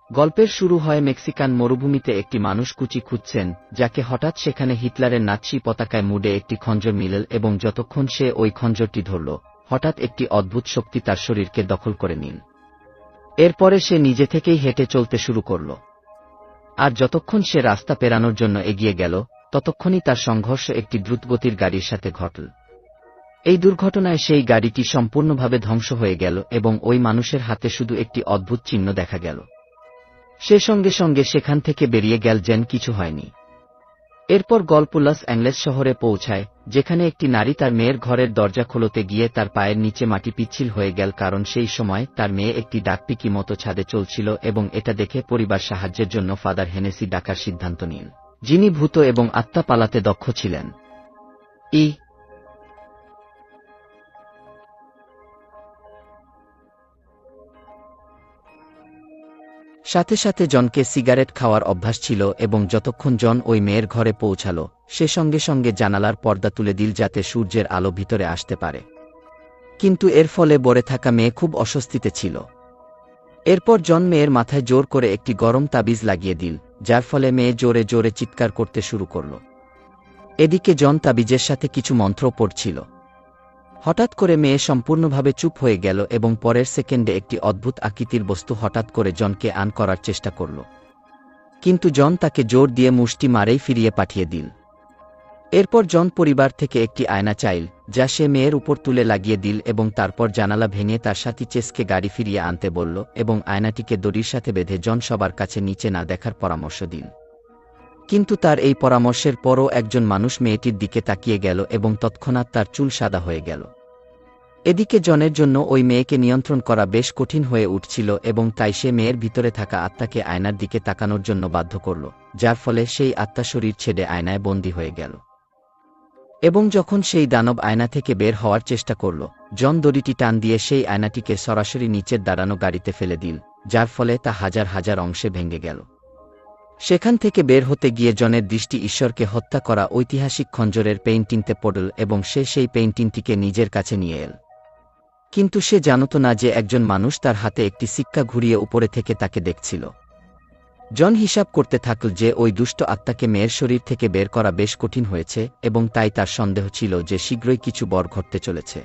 গল্পের শুরু হয় মেক্সিকান মরুভূমিতে একটি মানুষ কুচি খুঁজছেন, যাকে হঠাৎ সেখানে হিটলারের নাৎসি পতাকায় মুড়ে একটি খঞ্জর মিলল এবং যতক্ষণ সে ওই খঞ্জরটি ধরল, হঠাৎ একটি অদ্ভুত শক্তি তার শরীরকে দখল করে নিল। এরপরে সে নিজে থেকেই হেঁটে চলতে শুরু করল। আর যতক্ষণ সে রাস্তা পেরানোর জন্য এগিয়ে গেল, ততক্ষণই তার সংঘর্ষ একটি দ্রুতগতির গাড়ির সাথে ঘটল। এই দুর্ঘটনায় সেই গাড়িটি সম্পূর্ণভাবে ধ্বংস হয়ে গেল এবং ওই মানুষের হাতে শুধু একটি অদ্ভুত চিহ্ন দেখা গেল। সে সঙ্গে সঙ্গে সেখান থেকে বেরিয়ে গেল, যেন কিছু হয়নি। এরপর গল্প লস অ্যাঞ্জেলেস শহরে পৌঁছায়, যেখানে একটি নারী তার মেয়ের ঘরের দরজা খোলতে গিয়ে তার পায়ের নিচে মাটি পিচ্ছিল হয়ে গেল, কারণ সেই সময় তার মেয়ে একটি ডাকটিকি মতো ছাদে চলছিল এবং এটা দেখে পরিবার সাহায্যের জন্য ফাদার হেনেসি ডাকার সিদ্ধান্ত নিল, যিনি ভূত এবং আত্মা পালাতে দক্ষ ছিলেন। সাথে সাথে জনকে সিগারেট খাওয়ার অভ্যাস ছিল এবং যতক্ষণ জন ওই মেয়ের ঘরে পৌঁছাল, সে সঙ্গে সঙ্গে জানালার পর্দা তুলে দিল যাতে সূর্যের আলো ভিতরে আসতে পারে। কিন্তু এর ফলে বরে থাকা মেয়ে খুব অস্বস্তিতে ছিল। এরপর জন মেয়ের মাথায় জোর করে একটি গরম তাবিজ লাগিয়ে দিল, যার ফলে মেয়ে জোরে জোরে চিৎকার করতে শুরু করল। এদিকে জন তাবিজের সাথে কিছু মন্ত্র পড়ছিল। হঠাৎ করে মেয়ে সম্পূর্ণভাবে চুপ হয়ে গেল এবং পরের সেকেন্ডে একটি অদ্ভুত আকৃতির বস্তু হঠাৎ করে জনকে আন করার চেষ্টা করল। কিন্তু জন তাকে জোর দিয়ে মুষ্টি মারেই ফিরিয়ে পাঠিয়ে দিল। এরপর জন পরিবার থেকে একটি আয়না চাইল, যা সে মেয়ের উপর তুলে লাগিয়ে দিল এবং তারপর জানালা ভেঙে তার সাথী চেসকে গাড়ি ফিরিয়ে আনতে বলল এবং আয়নাটিকে দড়ির সাথে বেঁধে জন সবার কাছে নিচে না দেখার পরামর্শ দিল। কিন্তু তার এই পরামর্শের পরও একজন মানুষ মেয়েটির দিকে তাকিয়ে গেল এবং তৎক্ষণাৎ তার চুল সাদা হয়ে গেল। এদিকে জনের জন্য ওই মেয়েকে নিয়ন্ত্রণ করা বেশ কঠিন হয়ে উঠছিল এবং তাই সে মেয়ের ভিতরে থাকা আত্মাকে আয়নার দিকে তাকানোর জন্য বাধ্য করল, যার ফলে সেই আত্মা শরীর ছেড়ে আয়নায় বন্দী হয়ে গেল। এবং যখন সেই দানব আয়না থেকে বের হওয়ার চেষ্টা করল, জন দড়িটি টান দিয়ে সেই আয়নাটিকে সরাসরি নিচের দাঁড়ানো গাড়িতে ফেলে দিল, যার ফলে তা হাজার হাজার অংশে ভেঙে গেল। সেখান থেকে বের হতে গিয়ে জনের দৃষ্টি ঈশ্বরকে হত্যা করা ঐতিহাসিক খঞ্জরের পেইন্টিংতে পড়ল এবং সে সেই পেইন্টিংটিকে নিজের কাছে নিয়ে এল। কিন্তু সে জানত না যে একজন মানুষ তার হাতে একটি সিক্কা ঘুরিয়ে উপরে থেকে তাকে দেখছিল। জন হিসাব করতে থাকল যে ওই দুষ্ট আত্মাকে মেয়ের শরীর থেকে বের করা বেশ কঠিন হয়েছে এবং তাই তার সন্দেহ ছিল যে শীঘ্রই কিছু বড় ঘটতে চলেছে।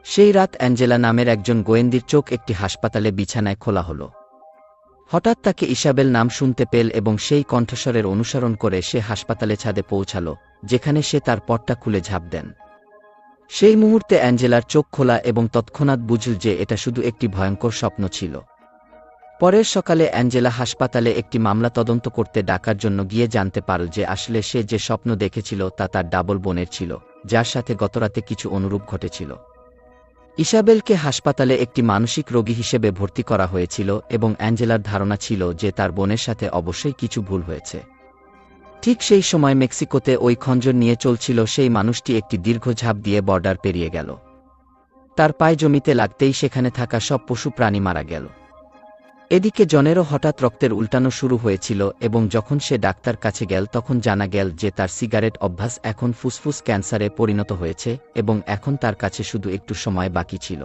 সেই রাত অ্যাঞ্জেলা নামের একজন গোয়েন্দির চোখ একটি হাসপাতালে বিছানায় খোলা হল। হঠাৎ তাকে ইসাবেল নাম শুনতে পেল এবং সেই কণ্ঠস্বরের অনুসরণ করে সে হাসপাতালে ছাদে পৌঁছাল, যেখানে সে তার পটটা খুলে ঝাঁপ দেন। সেই মুহূর্তে অ্যাঞ্জেলার চোখ খোলা এবং তৎক্ষণাৎ বুঝল যে এটা শুধু একটি ভয়ঙ্কর স্বপ্ন ছিল। পরের সকালে অ্যাঞ্জেলা হাসপাতালে একটি মামলা তদন্ত করতে ডাকার জন্য গিয়ে জানতে পারল যে আসলে সে যে স্বপ্ন দেখেছিল তা তার ডাবল বোনের ছিল, যার সাথে গতরাতে কিছু অনুরূপ ঘটেছিল। ইসাবেলকে হাসপাতালে একটি মানসিক রোগী হিসেবে ভর্তি করা হয়েছিল এবং অ্যাঞ্জেলার ধারণা ছিল যে তার বোনের সাথে অবশ্যই কিছু ভুল হয়েছে। ঠিক সেই সময় মেক্সিকোতে ওই খঞ্জর নিয়ে চলছিল সেই মানুষটি একটি দীর্ঘ ঝাঁপ দিয়ে বর্ডার পেরিয়ে গেল। তার পায়ে জমিতে লাগতেই সেখানে থাকা সব পশু প্রাণী মারা গেল। এদিকে জনেরও হঠাৎ রক্তের উল্টানো শুরু হয়েছিল এবং যখন সে ডাক্তার কাছে গেল তখন জানা গেল যে তার সিগারেট অভ্যাস এখন ফুসফুস ক্যান্সারে পরিণত হয়েছে এবং এখন তার কাছে শুধু একটু সময় বাকি ছিল।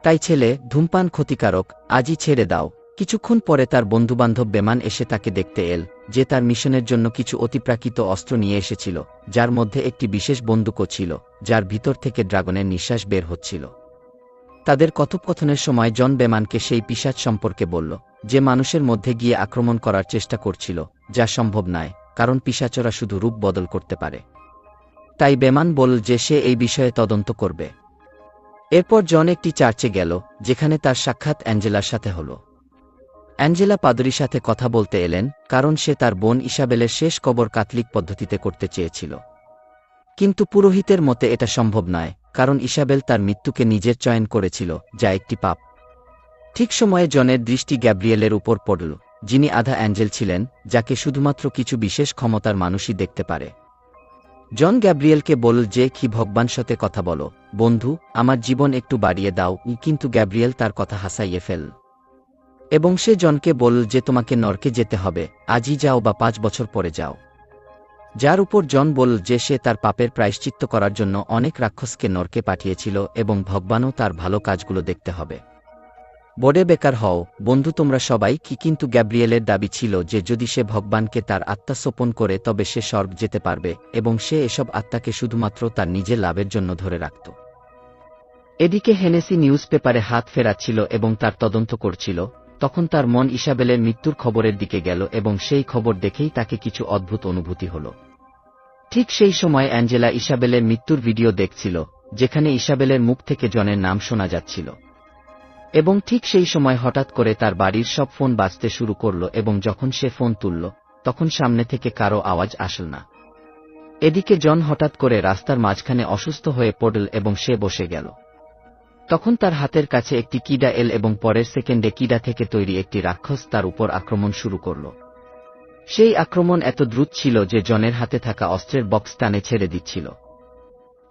তাই ছেলে, ধূমপান ক্ষতিকারক, আজই ছেড়ে দাও। কিছুক্ষণ পরে তার বন্ধুবান্ধব বেমান এসে তাকে দেখতে এল, যে তার মিশনের জন্য কিছু অতিপ্রাকৃত অস্ত্র নিয়ে এসেছিল, যার মধ্যে একটি বিশেষ বন্দুকও ছিল, যার ভিতর থেকে ড্রাগনের নিঃশ্বাস বের হচ্ছিল। তাদের কথোপকথনের সময় জন বেমানকে সেই পিশাচ সম্পর্কে বলল, যে মানুষের মধ্যে গিয়ে আক্রমণ করার চেষ্টা করছিল, যা সম্ভব নয়, কারণ পিশাচরা শুধু রূপ বদল করতে পারে। তাই বেমান বলল যে সে এই বিষয়ে তদন্ত করবে। এরপর জন একটি চার্চে গেল, যেখানে তার সাক্ষাৎ অ্যাঞ্জেলার সাথে হল। অ্যাঞ্জেলা পাদরির সাথে কথা বলতে এলেন, কারণ সে তার বোন ইসাবেলের শেষ কবর ক্যাথলিক পদ্ধতিতে করতে চেয়েছিল। কিন্তু পুরোহিতের মতে এটা সম্ভব নয়, কারণ ইসাবেল তার মৃত্যুকে নিজের চয়ন করেছিল, যা একটি পাপ। ঠিক সময়ে জনের দৃষ্টি গ্যাব্রিয়েলের উপর পড়ল, যিনি আধা অ্যাঞ্জেল ছিলেন, যাকে শুধুমাত্র কিছু বিশেষ ক্ষমতার মানুষই দেখতে পারে। জন গ্যাব্রিয়েলকে বলল যে কি ভগবান সাথে কথা বলো বন্ধু, আমার জীবন একটু বাড়িয়ে দাও। কিন্তু গ্যাব্রিয়েল তার কথা হাসাইয়ে ফেল এবং সে জনকে বলল যে তোমাকে নরকে যেতে হবে, আজই যাও বা 5 বছর পরে যাও। যার উপর জন বলল যে সে তার পাপের প্রায়শ্চিত্ত করার জন্য অনেক রাক্ষসকে নরকে পাঠিয়েছিল এবং ভগবানও তার ভালো কাজগুলো দেখতে হবে। বড়ে বেকার হও বন্ধু তোমরা সবাই কি। কিন্তু গ্যাব্রিয়েলের দাবি ছিল যে যদি সে ভগবানকে তার আত্মা সোপন করে তবে সে স্বর্গ যেতে পারবে এবং সে এসব আত্মাকে শুধুমাত্র তার নিজের লাভের জন্য ধরে রাখত। এদিকে হেনেসি নিউজ পেপারে হাত ফেরাচ্ছিল এবং তার তদন্ত করছিল। তখন তার মন ইসাবেলের মৃত্যুর খবরের দিকে গেল এবং সেই খবর দেখেই তাকে কিছু অদ্ভুত অনুভূতি হল। ঠিক সেই সময় অ্যাঞ্জেলা ইসাবেলের মৃত্যুর ভিডিও দেখছিল, যেখানে ইসাবেলের মুখ থেকে জনের নাম শোনা যাচ্ছিল। এবং ঠিক সেই সময় হঠাৎ করে তার বাড়ির সব ফোন বাজতে শুরু করল এবং যখন সে ফোন তুলল তখন সামনে থেকে কারো আওয়াজ আসল না। এদিকে জন হঠাৎ করে রাস্তার মাঝখানে অসুস্থ হয়ে পড়ল এবং সে বসে গেল। তখন তার হাতের কাছে একটি কিডা এল এবং পরের সেকেন্ডে কিডা থেকে তৈরি একটি রাক্ষস তার উপর আক্রমণ শুরু করল। সেই আক্রমণ এত দ্রুত ছিল যে জনের হাতে থাকা অস্ত্রের বক্স টানে ছেড়ে দিচ্ছিল।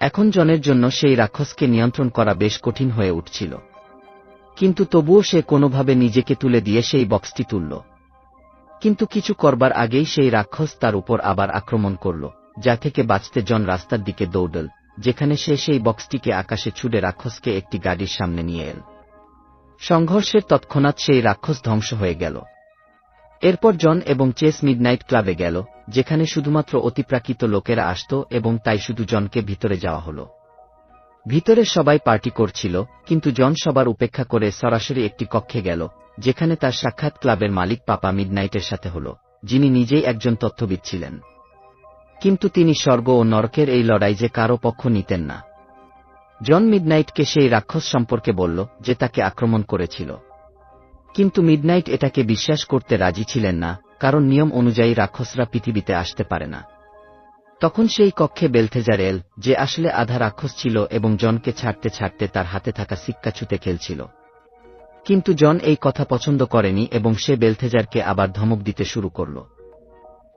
এখন জনের জন্য সেই রাক্ষসকে নিয়ন্ত্রণ করা বেশ কঠিন হয়ে উঠছিল, কিন্তু তবুও সে কোনোভাবে নিজেকে তুলে দিয়ে সেই বক্সটি তুলল। কিন্তু কিছু করবার আগেই সেই রাক্ষস তার উপর আবার আক্রমণ করল, যা থেকে বাঁচতে জন রাস্তার দিকে দৌড়ল, যেখানে সে সেই বক্সটিকে আকাশে ছুড়ে রাক্ষসকে একটি গাড়ির সামনে নিয়ে এল। সংঘর্ষের তৎক্ষণাৎ সেই রাক্ষস ধ্বংস হয়ে গেল। এরপর জন এবং চেস মিডনাইট ক্লাবে গেল, যেখানে শুধুমাত্র অতিপ্রাকৃত লোকেরা আসত এবং তাই শুধু জনকে ভিতরে যাওয়া হল। ভিতরে সবাই পার্টি করছিল, কিন্তু জন সবার উপেক্ষা করে সরাসরি একটি কক্ষে গেল, যেখানে তার সাক্ষাৎ ক্লাবের মালিক পাপা মিডনাইটের সাথে হল, যিনি নিজেই একজন তথ্যবিদ ছিলেন। কিন্তু তিনি স্বর্গ ও নরকের এই লড়াই যে কারও পক্ষ নিতেন না। জন মিডনাইটকে সেই রাক্ষস সম্পর্কে বলল যে তাকে আক্রমণ করেছিল, কিন্তু মিডনাইট এটাকে বিশ্বাস করতে রাজি ছিলেন না, কারণ নিয়ম অনুযায়ী রাক্ষসরা পৃথিবীতে আসতে পারে না। তখন সেই কক্ষে বেলথেজার এল, যে আসলে আধা রাক্ষস ছিল এবং জনকে ছাড়তে ছাড়তে তার হাতে থাকা সিক্কা ছুঁতে খেলছিল। কিন্তু জন এই কথা পছন্দ করেনি এবং সে বেলথেজারকে আবার ধমক দিতে শুরু করল।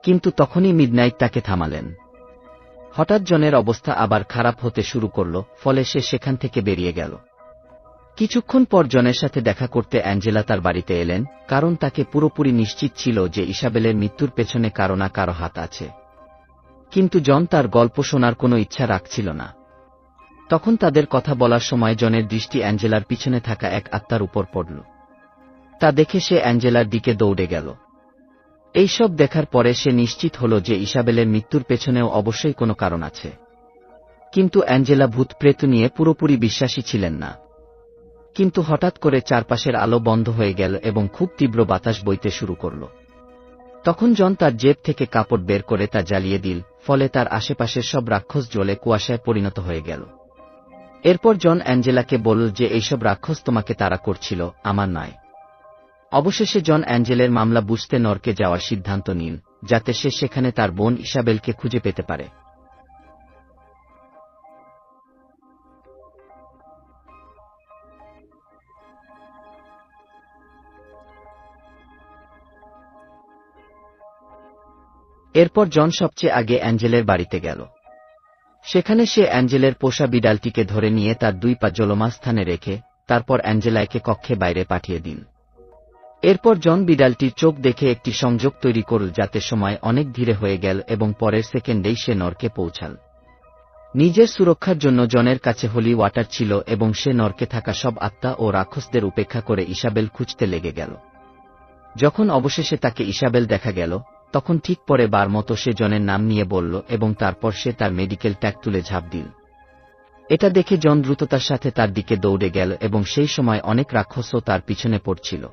কিন্তু তখনই মিডনাইট তাকে থামালেন। হঠাৎ জনের অবস্থা আবার খারাপ হতে শুরু করল, ফলে সে সেখান থেকে বেরিয়ে গেল। কিছুক্ষণ পর জনের সাথে দেখা করতে অ্যাঞ্জেলা তার বাড়িতে এলেন, কারণ তাকে পুরোপুরি নিশ্চিত ছিল যে ইসাবেলের মৃত্যুর পেছনে কারো না কারো হাত আছে। কিন্তু জন তার গল্প শোনার কোনো ইচ্ছা রাখছিল না। তখন তাদের কথা বলার সময় জনের দৃষ্টি অ্যাঞ্জেলার পিছনে থাকা এক আত্মার উপর পড়ল। তা দেখে সে অ্যাঞ্জেলার দিকে দৌড়ে গেল। এইসব দেখার পরে সে নিশ্চিত হল যে ইসাবেলের মৃত্যুর পেছনেও অবশ্যই কোনো কারণ আছে। কিন্তু অ্যাঞ্জেলা ভূতপ্রেত নিয়ে পুরোপুরি বিশ্বাসী ছিলেন না। কিন্তু হঠাৎ করে চারপাশের আলো বন্ধ হয়ে গেল এবং খুব তীব্র বাতাস বইতে শুরু করল। তখন জন তার জেব থেকে কাপড় বের করে তা জ্বালিয়ে দিল, ফলে তার আশেপাশের সব রাক্ষস জ্বলে কুয়াশায় পরিণত হয়ে গেল। এরপর জন অ্যাঞ্জেলাকে বলল যে এইসব রাক্ষস তোমাকে তাড়া করছিল, আমার নয়। অবশেষে জন অ্যাঞ্জেলের মামলা বুঝতে নরকে যাওয়ার সিদ্ধান্ত নিল, যাতে সে সেখানে তার বোন ইসাবেলকে খুঁজে পেতে পারে। এরপর জন সবচেয়ে আগে অ্যাঞ্জেলের বাড়িতে গেল। সেখানে সে অ্যাঞ্জেলের পোষা বিড়ালটিকে ধরে নিয়ে তার 2 পা জলমা স্থানে রেখে তারপর অ্যাঞ্জেলাকে কক্ষে বাইরে পাঠিয়ে দিল। এরপর জন বিড়ালটির চোখ দেখে একটি সংযোগ তৈরি করল, যাতে সময় অনেক ধীরে হয়ে গেল এবং পরের সেকেন্ডেই সে নরকে পৌঁছাল। নিজের সুরক্ষার জন্য জনের কাছে হোলি ওয়াটার ছিল এবং সে নরকে থাকা সব আত্মা ও রাক্ষসদের উপেক্ষা করে ইসাবেল খুঁজতে লেগে গেল। যখন অবশেষে তাকে ইসাবেল দেখা গেল, তখন ঠিক পরে বার মতো সে জনের নাম নিয়ে বলল এবং তারপর সে তার মেডিকেল ট্যাগ তুলে ঝাঁপ দিল। এটা দেখে জন দ্রুততার সাথে তার দিকে দৌড়ে গেল এবং সেই সময় অনেক রাক্ষসও তার পিছনে পড়ছিল।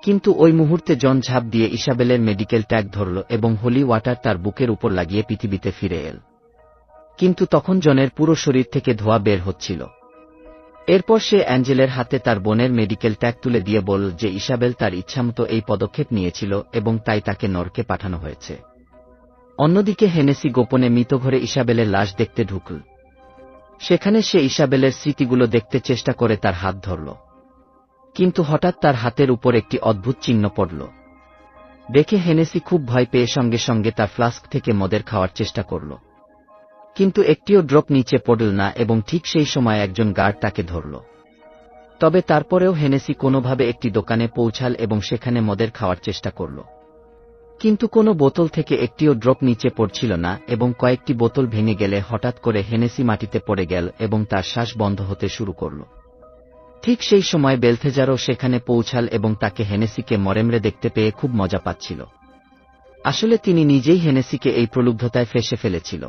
কিন্তু ওই মুহূর্তে জন ঝাঁপ দিয়ে ইসাবেলের মেডিকেল ট্যাগ ধরল এবং হোলি ওয়াটার তার বুকের উপর লাগিয়ে পৃথিবীতে ফিরে এল। কিন্তু তখন জনের পুরো শরীর থেকে ধোঁয়া বের হচ্ছিল। এরপর সে অ্যাঞ্জেলের হাতে তার বোনের মেডিকেল ট্যাগ তুলে দিয়ে বলল যে ইসাবেল তার ইচ্ছামতো এই পদক্ষেপ নিয়েছিল এবং তাই তাকে নরকে পাঠানো হয়েছে। অন্যদিকে হেনেসি গোপনে মৃতঘরে ইসাবেলের লাশ দেখতে ঢুকল। সেখানে সে ইসাবেলের স্মৃতিগুলো দেখতে চেষ্টা করে তার হাত ধরল, কিন্তু হঠাৎ তার হাতের উপর একটি অদ্ভুত চিহ্ন পড়ল। দেখে হেনেসি খুব ভয় পেয়ে সঙ্গে সঙ্গে তার ফ্লাস্ক থেকে মদের খাওয়ার চেষ্টা করল, কিন্তু একটিও ড্রপ নিচে পড়ল না এবং ঠিক সেই সময় একজন গার্ড তাকে ধরল। তবে তারপরেও হেনেসি কোনোভাবে একটি দোকানে পৌঁছাল এবং সেখানে মদের খাওয়ার চেষ্টা করল, কিন্তু কোনো বোতল থেকে একটিও ড্রপ নিচে পড়ছিল না এবং কয়েকটি বোতল ভেঙে গেলে হঠাৎ করে হেনেসি মাটিতে পড়ে গেল এবং তার শ্বাস বন্ধ হতে শুরু করল। ঠিক সেই সময় বেলথেজারও সেখানে পৌঁছাল এবং তাকে হেনেসিকে মরেমরে দেখতে পেয়ে খুব মজা পাচ্ছিল। আসলে তিনি নিজেই হেনেসিকে এই প্রলুব্ধতায় ফেঁসে ফেলেছিল।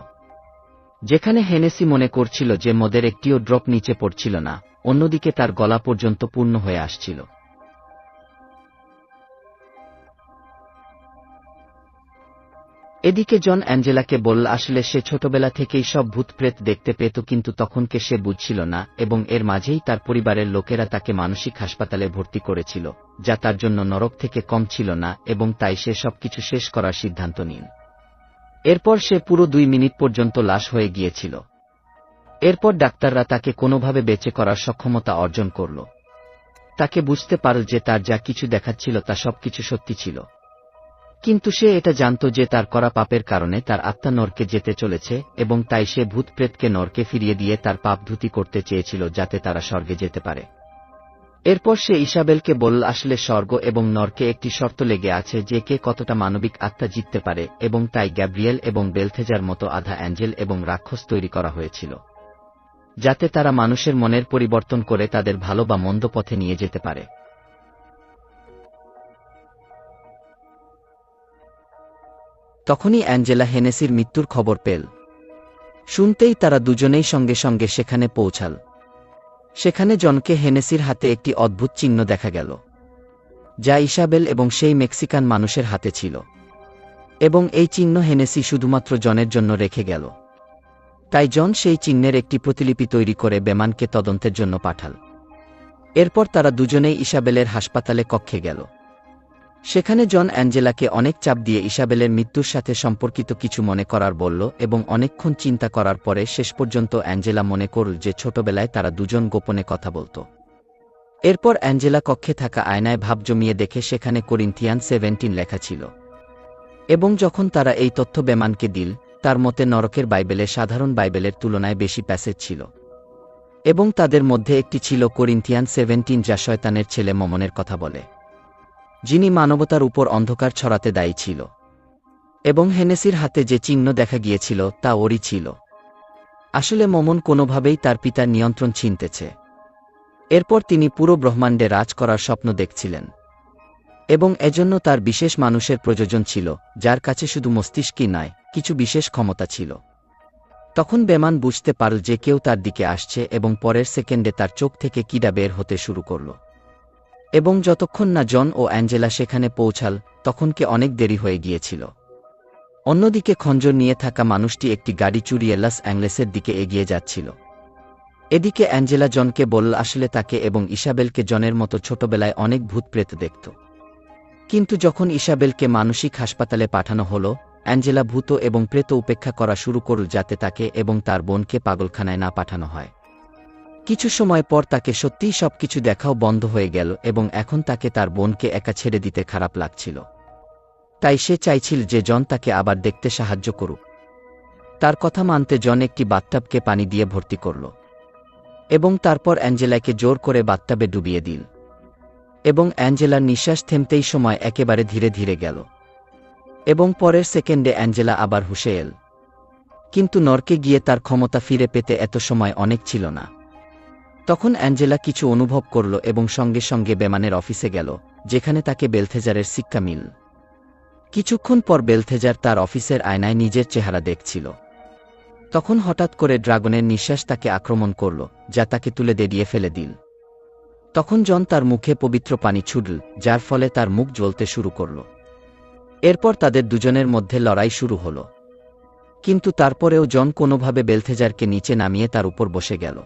যেখানে হেনেসি মনে করছিল যে মদের একটিও ড্রপ নিচে পড়ছিল না, অন্যদিকে তার গলা পর্যন্ত পূর্ণ হয়ে আসছিল। এদিকে জন অ্যাঞ্জেলাকে বলল আসলে সে ছোটবেলা থেকেই সব ভূতপ্রেত দেখতে পেত, কিন্তু তখনকে সে বুঝছিল না এবং এর মাঝেই তার পরিবারের লোকেরা তাকে মানসিক হাসপাতালে ভর্তি করেছিল, যা তার জন্য নরক থেকে কম ছিল না, এবং তাই সে সবকিছু শেষ করার সিদ্ধান্ত নিল। এরপর সে পুরো 2 মিনিট পর্যন্ত লাশ হয়ে গিয়েছিল। এরপর ডাক্তাররা তাকে কোনোভাবে বেঁচে করার সক্ষমতা অর্জন করল। তাকে বুঝতে পারল যে তার যা কিছু দেখাচ্ছিল তা সবকিছু সত্যি ছিল। কিন্তু সে এটা জানত যে তার করা পাপের কারণে তার আত্মা নরকে যেতে চলেছে, এবং তাই সে ভূতপ্রেতকে নরকে ফিরিয়ে দিয়ে তার পাপ ধুতি করতে চেয়েছিল যাতে তারা স্বর্গে যেতে পারে। এরপর সে ইসাবেলকে বলল আসলে স্বর্গ এবং নরকে একটি শর্ত লেগে আছে যে কে কতটা মানবিক আত্মা জিততে পারে, এবং তাই গ্যাব্রিয়েল এবং বেলথেজার মতো আধা অ্যাঞ্জেল এবং রাক্ষস তৈরি করা হয়েছিল, যাতে তারা মানুষের মনের পরিবর্তন করে তাদের ভালো বা মন্দ পথে নিয়ে যেতে পারে। তখনই অ্যাঞ্জেলা হেনেসির মৃত্যুর খবর পেল। শুনতেই তারা দুজনেই সঙ্গে সঙ্গে সেখানে পৌঁছাল। সেখানে জনকে হেনেসির হাতে একটি অদ্ভুত চিহ্ন দেখা গেল, যা ইসাবেল এবং সেই মেক্সিকান মানুষের হাতে ছিল, এবং এই চিহ্ন হেনেসি শুধুমাত্র জনের জন্য রেখে গেল। তাই জন সেই চিহ্নের একটি প্রতিলিপি তৈরি করে বেমানকে তদন্তের জন্য পাঠাল। এরপর তারা দুজনেই ইসাবেলের হাসপাতালে কক্ষে গেল। সেখানে জন অ্যাঞ্জেলাকে অনেক চাপ দিয়ে ইসাবেলের মৃত্যুর সাথে সম্পর্কিত কিছু মনে করার বলল, এবং অনেকক্ষণ চিন্তা করার পরে শেষ পর্যন্ত অ্যাঞ্জেলা মনে করল যে ছোটবেলায় তারা দুজন গোপনে কথা বলত। এরপর অ্যাঞ্জেলা কক্ষে থাকা আয়নায় ভাব জমিয়ে দেখে সেখানে করিন্থিয়ান 17 লেখা ছিল, এবং যখন তারা এই তথ্য বেমানকে দিল, তার মতে নরকের বাইবেলে সাধারণ বাইবেলের তুলনায় বেশি প্যাসেজ ছিল, এবং তাদের মধ্যে একটি ছিল করিন্থিয়ান 17 যা শয়তানের ছেলে মমনের কথা বলে, যিনি মানবতার উপর অন্ধকার ছড়াতে দায়ী ছিল। এবং হেনেসির হাতে যে চিহ্ন দেখা গিয়েছিল তা ওরই ছিল। আসলে মমন কোনোভাবেই তার পিতার নিয়ন্ত্রণ ছিনতেছে। এরপর তিনি পুরো ব্রহ্মাণ্ডে রাজ করার স্বপ্ন দেখছিলেন, এবং এজন্য তার বিশেষ মানুষের প্রয়োজন ছিল, যার কাছে শুধু মস্তিষ্কই নয়, কিছু বিশেষ ক্ষমতা ছিল। তখন বেমান বুঝতে পারল যে কেউ তার দিকে আসছে, এবং পরের সেকেন্ডে তার চোখ থেকে কিডা বের হতে শুরু করল। এবং যতক্ষণ না জন ও অ্যাঞ্জেলা সেখানে পৌঁছাল, তখনকে অনেক দেরি হয়ে গিয়েছিল। অন্যদিকে খঞ্জর নিয়ে থাকা মানুষটি একটি গাড়ি চুরিয়ে লস অ্যাঞ্জেলেসের দিকে এগিয়ে যাচ্ছিল। এদিকে অ্যাঞ্জেলা জনকে বলল আসলে তাকে এবং ইসাবেলকে জনের মতো ছোটবেলায় অনেক ভূতপ্রেত দেখত। কিন্তু যখন ইসাবেলকে মানসিক হাসপাতালে পাঠানো হলো, অ্যাঞ্জেলা ভূত এবং প্রেত উপেক্ষা করা শুরু করল যাতে তাকে এবং তার বোনকে পাগলখানায় না পাঠানো হয়। কিছু সময় পর তাকে সত্যিই সবকিছু দেখাও বন্ধ হয়ে গেল, এবং এখন তাকে তার বোনকে একা ছেড়ে দিতে খারাপ লাগছিল। তাই সে চাইছিল যে জন তাকে আবার দেখতে সাহায্য করুক। তার কথা মানতে জন একটি বাথটাবকে পানি দিয়ে ভর্তি করল, এবং তারপর অ্যাঞ্জেলাকে জোর করে বাথটাবে ডুবিয়ে দিল। এবং অ্যাঞ্জেলার নিঃশ্বাস থেমতেই সময় একেবারে ধীরে ধীরে গেল, এবং পরের সেকেন্ডে অ্যাঞ্জেলা আবার হুঁশে এল। কিন্তু নরকে গিয়ে তার ক্ষমতা ফিরে পেতে এত সময় অনেক ছিল না। তখন অ্যাঞ্জেলা কিছু অনুভব করল এবং সঙ্গে সঙ্গে বেমানের অফিসে গেল, যেখানে তাকে বেলথেজারের শিক্ষা মিল। কিছুক্ষণ পর বেলথেজার তার অফিসের আয়নায় নিজের চেহারা দেখছিল। তখন হঠাৎ করে ড্রাগনের নিঃশ্বাস তাকে আক্রমণ করল, যা তাকে তুলে দেড়িয়ে ফেলে দিল। তখন জন তার মুখে পবিত্র পানি ছুড়ল, যার ফলে তার মুখ জ্বলতে শুরু করল। এরপর তাদের দুজনের মধ্যে লড়াই শুরু হল, কিন্তু তারপরেও জন কোনোভাবে বেলথেজারকে নিচে নামিয়ে তার উপর বসে গেল,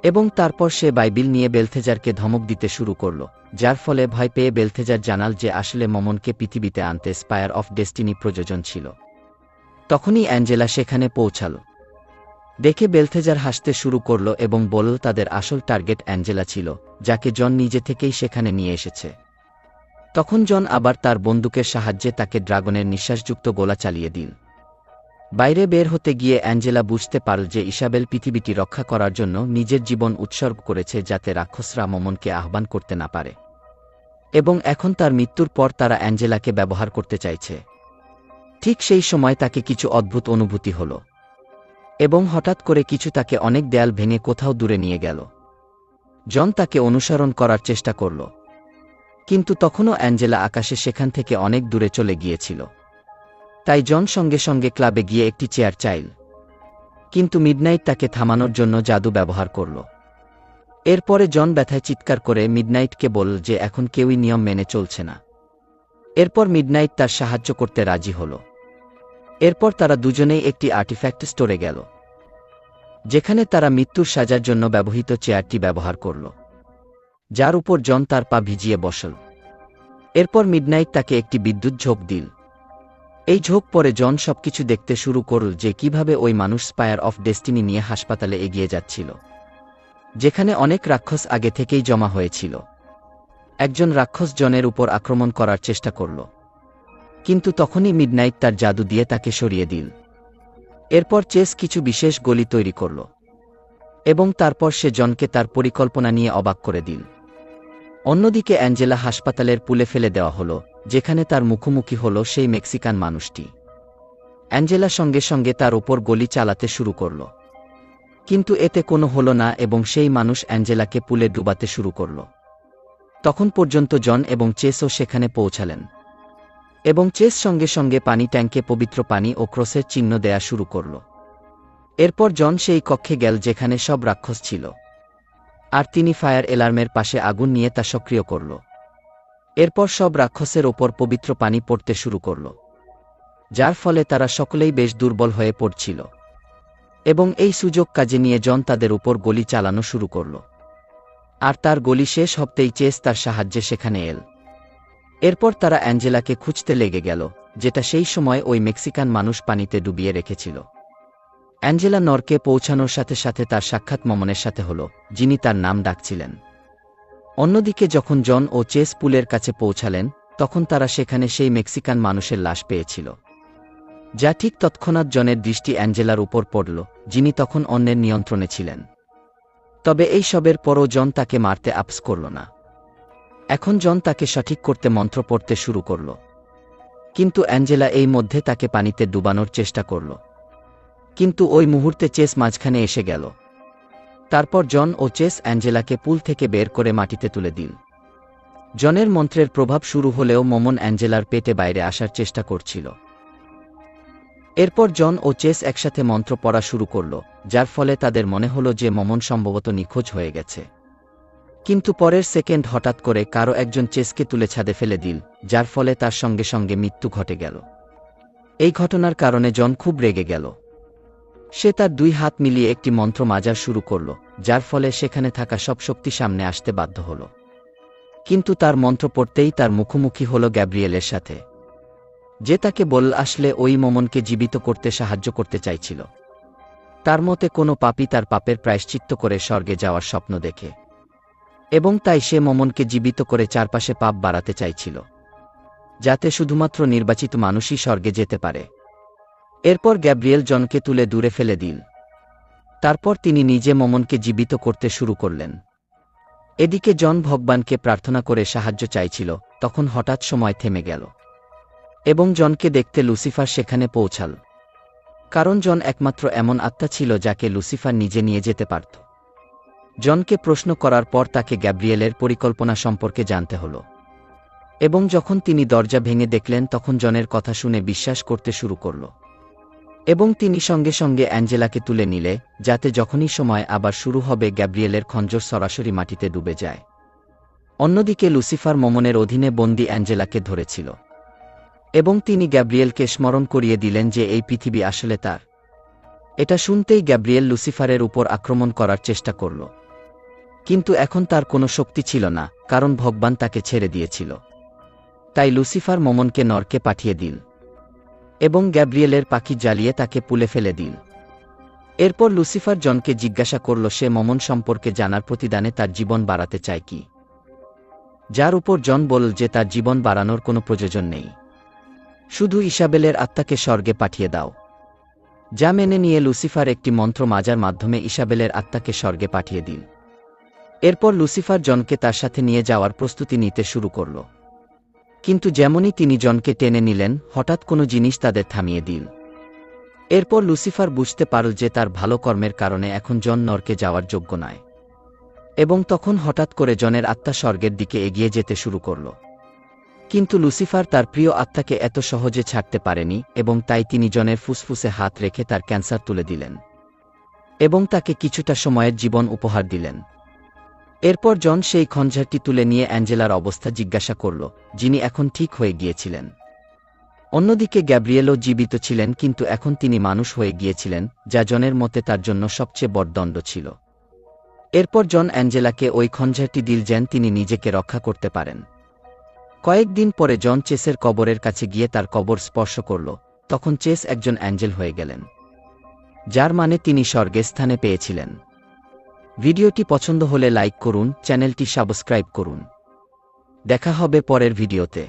এবং তারপর সে বাইবেল নিয়ে বেলথেজারকে ধমক দিতে শুরু করল, যার ফলে ভয় পেয়ে বেলথেজার জানাল যে আসলে মমনকে পৃথিবীতে আনতে স্পায়ার অফ ডেস্টিনি প্রয়োজন ছিল। তখনই অ্যাঞ্জেলা সেখানে পৌঁছাল। দেখে বেলথেজার হাসতে শুরু করল এবং বলল তাদের আসল টার্গেট অ্যাঞ্জেলা ছিল, যাকে জন নিজে থেকেই সেখানে নিয়ে এসেছে। তখন জন আবার তার বন্দুকের সাহায্যে তাকে ড্রাগনের নিঃশ্বাসযুক্ত গোলা চালিয়ে দিল। বাইরে বের হতে গিয়ে অ্যাঞ্জেলা বুঝতে পারল যে ইসাবেল পৃথিবীটি রক্ষা করার জন্য নিজের জীবন উৎসর্গ করেছে যাতে রাক্ষসরা মমনকে আহ্বান করতে না পারে, এবং এখন তার মৃত্যুর পর তারা অ্যাঞ্জেলাকে ব্যবহার করতে চাইছে। ঠিক সেই সময় তাকে কিছু অদ্ভুত অনুভূতি হল, এবং হঠাৎ করে কিছু তাকে অনেক দেয়াল ভেঙে কোথাও দূরে নিয়ে গেল। জন তাকে অনুসরণ করার চেষ্টা করল, কিন্তু তখনও অ্যাঞ্জেলা আকাশে সেখান থেকে অনেক দূরে চলে গিয়েছিল। তাই জন সঙ্গে সঙ্গে ক্লাবে গিয়ে একটি চেয়ার চাইল, কিন্তু মিডনাইট তাকে থামানোর জন্য জাদু ব্যবহার করল। এরপরে জন ব্যথায় চিৎকার করে মিডনাইটকে বলল যে এখন কেউই নিয়ম মেনে চলছে না। এরপর মিডনাইট তার সাহায্য করতে রাজি হল। এরপর তারা দুজনেই একটি আর্টিফ্যাক্ট স্টোরে গেল, যেখানে তারা মৃত্যুর সাজার জন্য ব্যবহৃত চেয়ারটি ব্যবহার করল, যার উপর জন তার পা ভিজিয়ে বসল। এরপর মিডনাইট তাকে একটি বিদ্যুৎ ঝোঁক দিল। এই ঝোঁক পরে জন সবকিছু দেখতে শুরু করল যে কিভাবে ওই মানুষ স্পায়ার অফ ডেস্টিনি নিয়ে হাসপাতালে এগিয়ে যাচ্ছিল, যেখানে অনেক রাক্ষস আগে থেকেই জমা হয়েছিল। একজন রাক্ষস জনের উপর আক্রমণ করার চেষ্টা করল, কিন্তু তখনই মিডনাইট তার জাদু দিয়ে তাকে সরিয়ে দিল। এরপর চেস কিছু বিশেষ গলি তৈরি করল, এবং তারপর সে জনকে তার পরিকল্পনা নিয়ে অবাক করে দিল। অন্যদিকে অ্যাঞ্জেলা হাসপাতালের পুলে ফেলে দেওয়া হল, যেখানে তার মুখোমুখি হল সেই মেক্সিকান মানুষটি। অ্যাঞ্জেলা সঙ্গে সঙ্গে তার ওপর গুলি চালাতে শুরু করল, কিন্তু এতে কোনো হল না এবং সেই মানুষ অ্যাঞ্জেলাকে পুলে ডুবাতে শুরু করল। তখন পর্যন্ত জন এবং চেসও সেখানে পৌঁছালেন, এবং চেস সঙ্গে সঙ্গে পানি ট্যাঙ্কে পবিত্র পানি ও ক্রসের চিহ্ন দেয়া শুরু করল। এরপর জন সেই কক্ষে গেল যেখানে সব রাক্ষস ছিল, আর তিনি ফায়ার অ্যালার্মের পাশে আগুন নিয়ে তা সক্রিয় করল। এরপর সব রাক্ষসের ওপর পবিত্র পানি পড়তে শুরু করল, যার ফলে তারা সকলেই বেশ দুর্বল হয়ে পড়ছিল, এবং এই সুযোগ কাজে নিয়ে জন তাদের উপর গুলি চালানো শুরু করল। আর তার গুলি শেষ হতেই চেস তার সাহায্যে সেখানে এল। এরপর তারা অ্যাঞ্জেলাকে খুঁজতে লেগে গেল, যেটা সেই সময় ওই মেক্সিকান মানুষ পানিতে ডুবিয়ে রেখেছিল। অ্যাঞ্জেলা নরকে পৌঁছানোর সাথে সাথে তার সাক্ষাৎ মমনের সাথে হল, যিনি তার নাম ডাকছিলেন। অন্যদিকে যখন জন ও চেস পুলের কাছে পৌঁছালেন, তখন তারা সেখানে সেই মেক্সিকান মানুষের লাশ পেয়েছিল, যা ঠিক তৎক্ষণাৎ জনের দৃষ্টি অ্যাঞ্জেলার উপর পড়ল, যিনি তখন অন্যের নিয়ন্ত্রণে ছিলেন। তবে এই সবের পরও জন তাকে মারতে আপস করল না। এখন জন তাকে সঠিক করতে মন্ত্র পড়তে শুরু করল, কিন্তু অ্যাঞ্জেলা এই মধ্যে তাকে পানিতে ডুবানোর চেষ্টা করল, কিন্তু ওই মুহূর্তে চেস মাঝখানে এসে গেল। তারপর জন ও চেস অ্যাঞ্জেলাকে পুল থেকে বের করে মাটিতে তুলে দিল। জনের মন্ত্রের প্রভাব শুরু হলেও মমন অ্যাঞ্জেলার পেটে বাইরে আসার চেষ্টা করছিল। এরপর জন ও চেস একসাথে মন্ত্র পড়া শুরু করল, যার ফলে তাদের মনে হল যে মমন সম্ভবত নিখোঁজ হয়ে গেছে। কিন্তু পরের সেকেন্ড হঠাৎ করে কারো একজন চেসকে তুলে ছাদে ফেলে দিল, যার ফলে তার সঙ্গে সঙ্গে মৃত্যু ঘটে গেল। এই ঘটনার কারণে জন খুব রেগে গেল। সে তার দুই হাত মিলিয়ে একটি মন্ত্র মাজার শুরু করল, যার ফলে সেখানে থাকা সব শক্তি সামনে আসতে বাধ্য হল। কিন্তু তার মন্ত্র পড়তেই তার মুখোমুখি হল গ্যাব্রিয়েলের সাথে, যে তাকে বলল আসলে ওই মমনকে জীবিত করতে সাহায্য করতে চাইছিল। তার মতে কোনো পাপী তার পাপের প্রায়শ্চিত্ত করে স্বর্গে যাওয়ার স্বপ্ন দেখে, এবং তাই সে মমনকে জীবিত করে চারপাশে পাপ বাড়াতে চাইছিল, যাতে শুধুমাত্র নির্বাচিত মানুষই স্বর্গে যেতে পারে। এরপর গ্যাব্রিয়েল জনকে তুলে দূরে ফেলে দিল। তারপর তিনি নিজে মমনকে জীবিত করতে শুরু করলেন। এদিকে জন ভগবানকে প্রার্থনা করে সাহায্য চাইছিল, তখন হঠাৎ সময় থেমে গেল, এবং জনকে দেখতে লুসিফার সেখানে পৌঁছাল। কারণ জন একমাত্র এমন আত্মা ছিল যাকে লুসিফার নিজে নিয়ে যেতে পারত। জনকে প্রশ্ন করার পর তাকে গ্যাব্রিয়েলের পরিকল্পনা সম্পর্কে জানতে হল, এবং যখন তিনি দরজা ভেঙে দেখলেন তখন জনের কথা শুনে বিশ্বাস করতে শুরু করল, এবং তিনি সঙ্গে সঙ্গে অ্যাঞ্জেলাকে তুলে নিলে, যাতে যখনই সময় আবার শুরু হবে গ্যাব্রিয়েলের খঞ্জর সরাসরি মাটিতে ডুবে যায়। অন্যদিকে লুসিফার মমনের অধীনে বন্দী অ্যাঞ্জেলাকে ধরেছিল, এবং তিনি গ্যাব্রিয়েলকে স্মরণ করিয়ে দিলেন যে এই পৃথিবী আসলে তার। এটা শুনতেই গ্যাব্রিয়েল লুসিফারের উপর আক্রমণ করার চেষ্টা করল, কিন্তু এখন তার কোনো শক্তি ছিল না, কারণ ভগবান তাকে ছেড়ে দিয়েছিল। তাই লুসিফার মমনকে নরকে পাঠিয়ে দিল, এবং গ্যাব্রিয়েলের পাখি জ্বালিয়ে তাকে পুলে ফেলে দিল। এরপর লুসিফার জনকে জিজ্ঞাসা করল সে মমন সম্পর্কে জানার প্রতিদানে তার জীবন বাড়াতে চায় কি, যার উপর জন বলল যে তার জীবন বাড়ানোর কোনো প্রয়োজন নেই, শুধু ইসাবেলের আত্মাকে স্বর্গে পাঠিয়ে দাও। যা মেনে নিয়ে লুসিফার একটি মন্ত্র মাজার মাধ্যমে ইসাবেলের আত্মাকে স্বর্গে পাঠিয়ে দিল। এরপর লুসিফার জনকে তার সাথে নিয়ে যাওয়ার প্রস্তুতি নিতে শুরু করল, কিন্তু যেমনই তিনি জনকে টেনে নিলেন হঠাৎ কোনো জিনিস তাদের থামিয়ে দিল। এরপর লুসিফার বুঝতে পারল যে তার ভালো কর্মের কারণে এখন জন নরকে যাওয়ার যোগ্য নয়। এবং তখন হঠাৎ করে জনের আত্মা স্বর্গের দিকে এগিয়ে যেতে শুরু করল। কিন্তু লুসিফার তার প্রিয় আত্মাকে এত সহজে ছাড়তে পারেনি এবং তাই তিনি জনের ফুসফুসে হাত রেখে তার ক্যান্সার তুলে দিলেন এবং তাকে কিছুটা সময়ের জীবন উপহার দিলেন। এরপর জন সেই খঞ্জরটি তুলে নিয়ে অ্যাঞ্জেলার অবস্থা জিজ্ঞাসা করল, যিনি এখন ঠিক হয়ে গিয়েছিলেন। অন্যদিকে গ্যাব্রিয়েলও জীবিত ছিলেন, কিন্তু এখন তিনি মানুষ হয়ে গিয়েছিলেন, যা জনের মতে তার জন্য সবচেয়ে বড় দণ্ড ছিল। এরপর জন অ্যাঞ্জেলাকে ওই খঞ্জরটি দিল যেন তিনি নিজেকে রক্ষা করতে পারেন। কয়েকদিন পরে জন চেসের কবরের কাছে গিয়ে তার কবর স্পর্শ করল। তখন চেস একজন অ্যাঞ্জেল হয়ে গেলেন, যার মানে তিনি স্বর্গে স্থানে পেয়েছিলেন। ভিডিওটি পছন্দ হলে লাইক করুন, চ্যানেলটি সাবস্ক্রাইব করুন। দেখা হবে পরের ভিডিওতে।